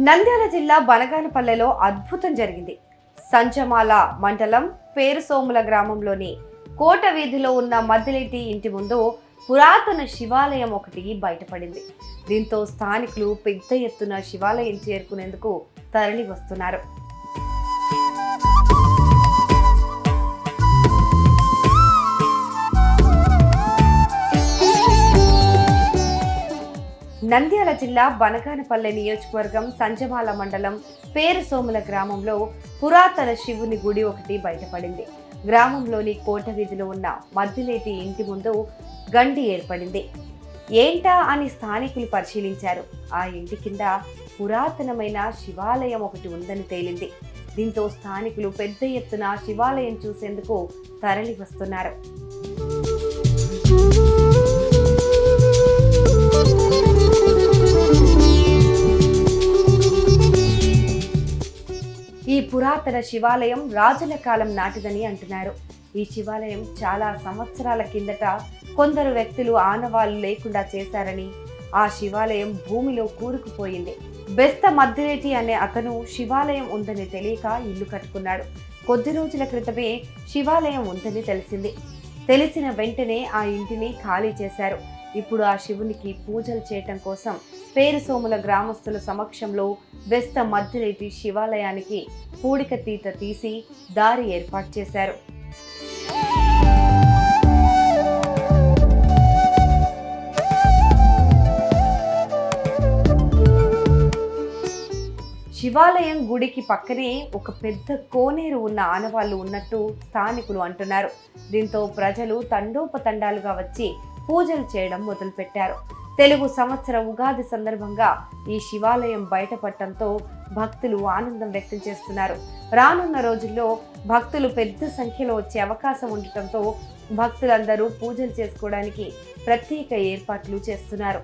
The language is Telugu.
నంద్యాల జిల్లా బనగానపల్లెలో అద్భుతం జరిగింది. సంచమాల మండలం పేరుసోముల గ్రామంలోని కోట వీధిలో ఉన్న మద్దిలేటి ఇంటి ముందు పురాతన శివాలయం ఒకటి బయటపడింది. దీంతో స్థానికులు పెద్ద ఎత్తున శివాలయం చేరుకునేందుకు తరలి వస్తున్నారు. నంద్యాల జిల్లా బనగానపల్లె నియోజకవర్గం సంచమాల మండలం పేరుసోముల గ్రామంలో పురాతన శివుని గుడి ఒకటి బయటపడింది. గ్రామంలోని కోట వీధిలో ఉన్న మద్దిలేటి ఇంటి ముందు గండి ఏర్పడింది. ఏంటా అని స్థానికులు పరిశీలించారు. ఆ ఇంటి కింద పురాతనమైన శివాలయం ఒకటి ఉందని తేలింది. దీంతో స్థానికులు పెద్ద ఎత్తున శివాలయం చూసేందుకు తరలి వస్తున్నారు. ఈ పురాతన శివాలయం రాజుల కాలం నాటిదని అంటున్నారు. ఈ శివాలయం చాలా సంవత్సరాల కిందట కొందరు వ్యక్తులు ఆనవాళ్లు లేకుండా చేశారని, ఆ శివాలయం భూమిలో కూరుకుపోయింది. బెస్త మద్దిలేటి అనే అతను శివాలయం ఉందని తెలియక ఇల్లు కట్టుకున్నాడు. కొద్ది రోజుల క్రితమే శివాలయం ఉందని తెలిసిన వెంటనే ఆ ఇంటిని ఖాళీ చేశారు. ఇప్పుడు ఆ శివునికి పూజలు చేయటం కోసం పేరుసోముల గ్రామస్తుల సమక్షంలో బెస్త మద్దిలేటి శివాలయానికి పూడిక తీత తీసి దారి ఏర్పాటు చేశారు. శివాలయం గుడికి పక్కనే ఒక పెద్ద కోనేరు ఉన్న ఆనవాళ్లు ఉన్నట్టు స్థానికులు అంటున్నారు. దీంతో ప్రజలు తండోపతండాలుగా వచ్చి పూజలు చేయడం మొదలుపెట్టారు. తెలుగు సంవత్సర ఉగాది సందర్భంగా ఈ శివాలయం బయటపడటంతో భక్తులు ఆనందం వ్యక్తం చేస్తున్నారు. రానున్న రోజుల్లో భక్తులు పెద్ద సంఖ్యలో వచ్చే అవకాశం ఉండటంతో భక్తులందరూ పూజలు చేసుకోవడానికి ప్రత్యేక ఏర్పాట్లు చేస్తున్నారు.